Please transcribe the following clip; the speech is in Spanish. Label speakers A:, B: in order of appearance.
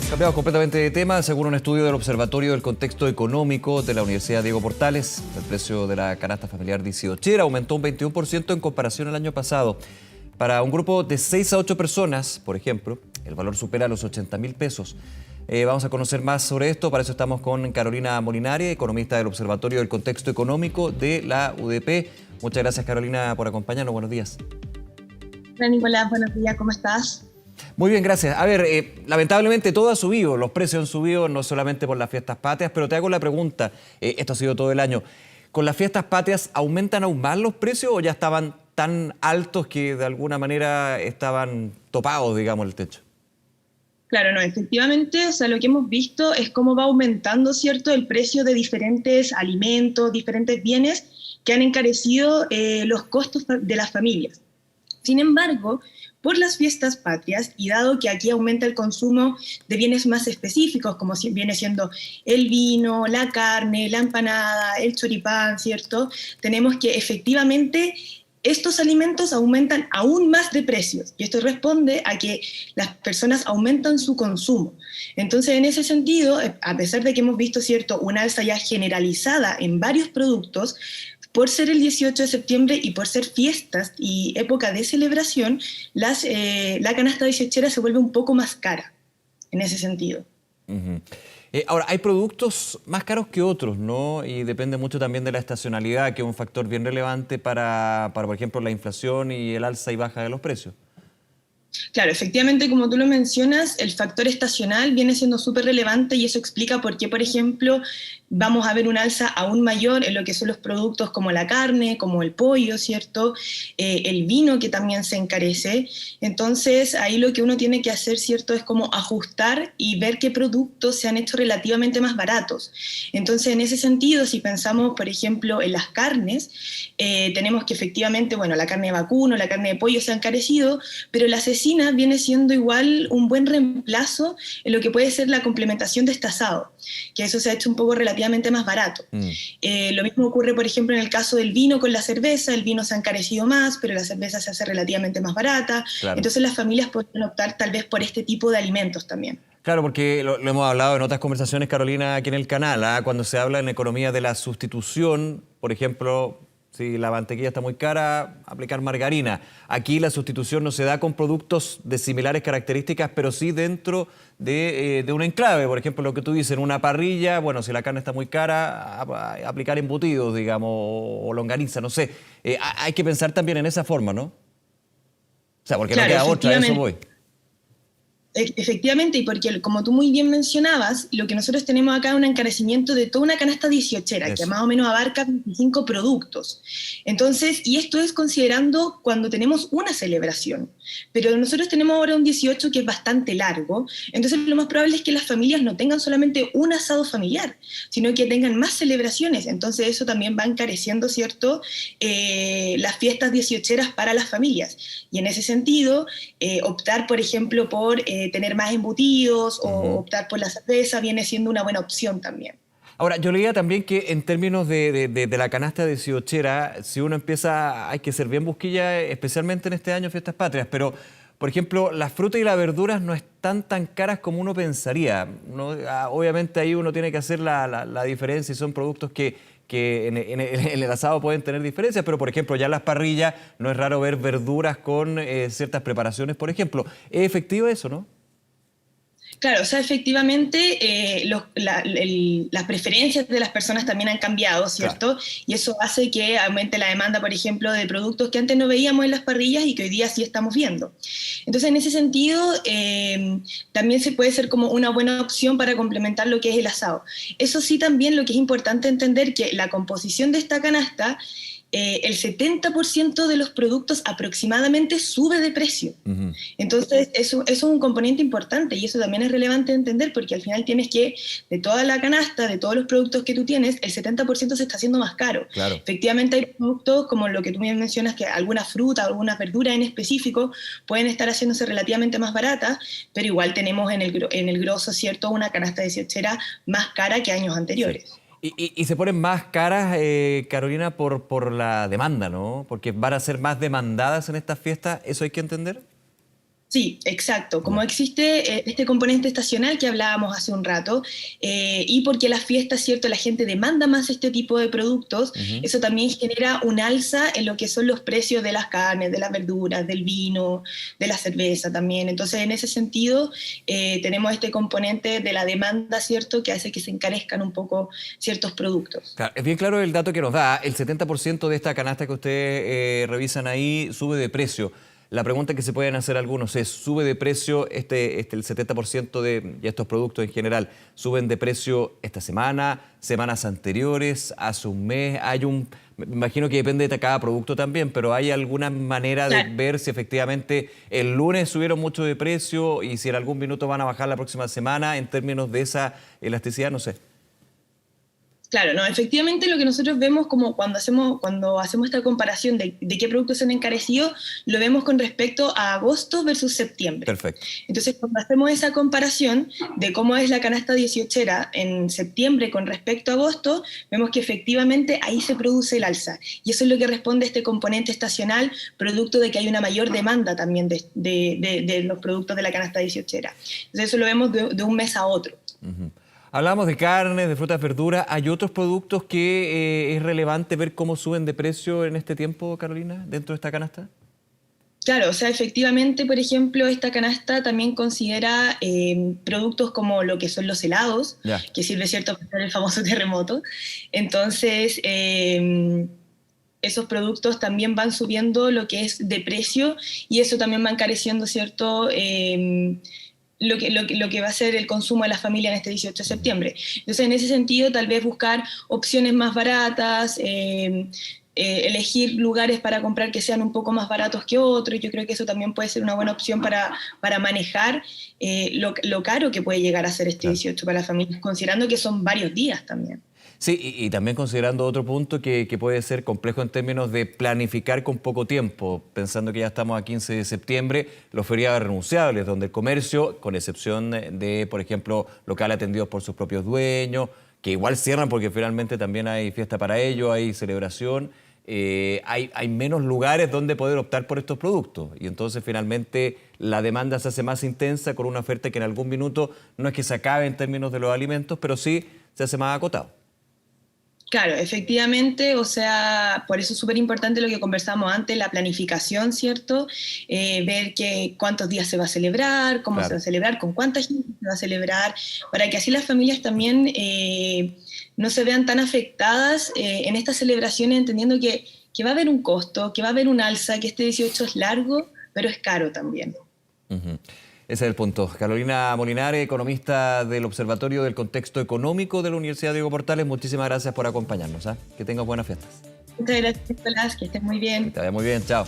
A: Cambiamos completamente de tema. Según un estudio del Observatorio del Contexto Económico de la Universidad Diego Portales, el precio de la canasta familiar dieciochera aumentó un 21% en comparación al año pasado. Para un grupo de 6 a 8 personas, por ejemplo, el valor supera los 80.000 pesos. Vamos a conocer más sobre esto. Para eso estamos con Carolina Molinari, economista del Observatorio del Contexto Económico de la UDP. Muchas gracias, Carolina, por acompañarnos. Buenos días.
B: Hola Nicolás, buenos días, ¿cómo estás?
A: Muy bien, gracias. A ver, lamentablemente todo ha subido, los precios han subido no solamente por las fiestas patrias, pero te hago la pregunta, esto ha sido todo el año, ¿con las fiestas patrias aumentan aún más los precios o ya estaban tan altos que de alguna manera estaban topados, digamos, el techo?
B: Claro, no, efectivamente, o sea, lo que hemos visto es cómo va aumentando, ¿cierto?, el precio de diferentes alimentos, diferentes bienes que han encarecido los costos de las familias. Sin embargo, por las fiestas patrias, y dado que aquí aumenta el consumo de bienes más específicos, como viene siendo el vino, la carne, la empanada, el choripán, ¿cierto? Tenemos que efectivamente estos alimentos aumentan aún más de precios, y esto responde a que las personas aumentan su consumo. Entonces, en ese sentido, a pesar de que hemos visto, ¿cierto?, una alza ya generalizada en varios productos, por ser el 18 de septiembre y por ser fiestas y época de celebración, la canasta dieciochera se vuelve un poco más cara, en ese sentido.
A: Uh-huh. Ahora, hay productos más caros que otros, ¿no? Y depende mucho también de la estacionalidad, que es un factor bien relevante para, por ejemplo, la inflación y el alza y baja de los precios.
B: Claro, efectivamente, como tú lo mencionas, el factor estacional viene siendo súper relevante y eso explica por qué, por ejemplo, vamos a ver un alza aún mayor en lo que son los productos como la carne, como el pollo, ¿cierto? El vino que también se encarece. Entonces, ahí lo que uno tiene que hacer, ¿cierto?, es como ajustar y ver qué productos se han hecho relativamente más baratos. Entonces, en ese sentido, si pensamos, por ejemplo, en las carnes, tenemos que efectivamente, bueno, la carne de vacuno, la carne de pollo se ha encarecido, pero la cecina viene siendo igual un buen reemplazo en lo que puede ser la complementación de este asado, que eso se ha hecho un poco relativamente más barato. Lo mismo ocurre, por ejemplo, en el caso del vino con la cerveza. El vino se ha encarecido más, pero la cerveza se hace relativamente más barata. Claro. Entonces las familias pueden optar tal vez por este tipo de alimentos también.
A: Claro, porque lo hemos hablado en otras conversaciones, Carolina, aquí en el canal, ¿eh? Cuando se habla en economía de la sustitución, por ejemplo, si la mantequilla está muy cara, aplicar margarina. Aquí la sustitución no se da con productos de similares características, pero sí dentro de un enclave. Por ejemplo, lo que tú dices, en una parrilla, bueno, si la carne está muy cara, aplicar embutidos, digamos, o longaniza, no sé. Hay que pensar también en esa forma, ¿no? O sea, porque claro, no queda otra, a eso voy.
B: Efectivamente, y porque como tú muy bien mencionabas, lo que nosotros tenemos acá es un encarecimiento de toda una canasta dieciochera, que más o menos abarca 25 productos. Entonces, y esto es considerando cuando tenemos una celebración, pero nosotros tenemos ahora un 18 que es bastante largo, entonces lo más probable es que las familias no tengan solamente un asado familiar, sino que tengan más celebraciones. Entonces eso también va encareciendo, ¿cierto?, las fiestas dieciocheras para las familias. Y en ese sentido, optar, por ejemplo, por tener más embutidos o optar por la cerveza viene siendo una buena opción también.
A: Ahora, yo leía también que en términos de la canasta dieciochera, si uno empieza, hay que ser bien busquilla, especialmente en este año Fiestas Patrias, pero, por ejemplo, las frutas y las verduras no están tan caras como uno pensaría, ¿no? Obviamente ahí uno tiene que hacer la diferencia y son productos que en el asado pueden tener diferencias, pero por ejemplo ya en las parrillas no es raro ver verduras con ciertas preparaciones, por ejemplo. ¿Es efectivo eso, no?
B: Claro, o sea, efectivamente las preferencias de las personas también han cambiado, ¿cierto? Claro. Y eso hace que aumente la demanda, por ejemplo, de productos que antes no veíamos en las parrillas y que hoy día sí estamos viendo. Entonces, en ese sentido, también se puede ser como una buena opción para complementar lo que es el asado. Eso sí, también lo que es importante entender que la composición de esta canasta, el 70% de los productos aproximadamente sube de precio. Entonces, eso es un componente importante y eso también es relevante de entender porque al final tienes que, de toda la canasta, de todos los productos que tú tienes, el 70% se está haciendo más caro. Claro. Efectivamente hay productos como lo que tú bien mencionas, que algunas frutas, algunas verduras en específico pueden estar haciéndose relativamente más baratas, pero igual tenemos en el grosso, ¿cierto?, una canasta dieciochera más cara que años anteriores. Sí.
A: Y se ponen más caras, Carolina, por la demanda, ¿no? Porque van a ser más demandadas en estas fiestas, ¿eso hay que entender?
B: Sí, exacto. Como
A: Ya.
B: existe este componente estacional que hablábamos hace un rato, y porque las fiestas, ¿cierto? La gente demanda más este tipo de productos,
A: Ujú.
B: eso también genera un alza en lo que son los precios de las carnes, de las verduras, del vino, de la cerveza también. Entonces, en ese sentido, tenemos este componente de la demanda, ¿cierto? Que hace que se encarezcan un poco ciertos productos.
A: Claro, es bien claro el dato que nos da. El 70% de esta canasta que ustedes revisan ahí sube de precio. La pregunta que se pueden hacer algunos es, ¿sube de precio el 70% de estos productos en general? ¿Suben de precio esta semana, semanas anteriores, hace un mes? Me imagino que depende de cada producto también, pero ¿hay alguna manera de
B: Claro.
A: ver si efectivamente el lunes subieron mucho de precio y si en algún minuto van a bajar la próxima semana en términos de esa elasticidad? No sé.
B: Claro, no, efectivamente lo que nosotros vemos como cuando hacemos esta comparación de qué productos se han encarecido, lo vemos con respecto a agosto versus septiembre.
A: Perfecto.
B: Entonces, cuando hacemos esa comparación de cómo es la canasta dieciochera en septiembre con respecto a agosto, vemos que efectivamente ahí se produce el alza. Y eso es lo que responde a este componente estacional, producto de que hay una mayor demanda también de los productos de la canasta dieciochera. Entonces, eso lo vemos de un mes a otro.
A: Ujú. Hablamos de carnes, de frutas, verduras. ¿Hay otros productos que es relevante ver cómo suben de precio en este tiempo, Carolina, dentro de esta canasta?
B: Claro, o sea, efectivamente, por ejemplo, esta canasta también considera productos como lo que son los helados,
A: Ya.
B: que sirve, ¿cierto?, para el famoso terremoto. Entonces, esos productos también van subiendo lo que es de precio y eso también va encareciendo, ¿cierto?, lo que va a ser el consumo de la familia en este 18 de
A: Ujú.
B: septiembre. Entonces, en ese sentido, tal vez buscar opciones más baratas, elegir lugares para comprar que sean un poco más baratos que otros. Yo creo que eso también puede ser una buena opción para manejar lo caro que puede llegar a ser este
A: Claro.
B: 18 para las familias, considerando que son varios días también.
A: Sí, y también considerando otro punto que puede ser complejo en términos de planificar con poco tiempo, pensando que ya estamos a 15 de septiembre, los feriados renunciables, donde el comercio, con excepción de, por ejemplo, locales atendidos por sus propios dueños, que igual cierran porque finalmente también hay fiesta para ellos, hay celebración, hay menos lugares donde poder optar por estos productos. Y entonces finalmente la demanda se hace más intensa con una oferta que en algún minuto no es que se acabe en términos de los alimentos, pero sí se hace más acotado.
B: Claro, efectivamente, o sea, por eso es súper importante lo que conversamos antes, la planificación, ¿cierto? Ver cuántos días se va a celebrar, cómo se va
A: Claro.
B: a celebrar, con cuánta gente se va a celebrar, para que así las familias también no se vean tan afectadas en estas celebraciones, entendiendo que va a haber un costo, que va a haber un alza, que este 18 es largo, pero es caro también.
A: Ujú. Ese es el punto. Carolina Molinari, economista del Observatorio del Contexto Económico de la Universidad Diego Portales, muchísimas gracias por acompañarnos. ¿Ah? Que tengas buenas fiestas.
B: Muchas gracias, Nicolás, que estés muy
A: Que
B: bien.
A: te vaya muy bien. Chao.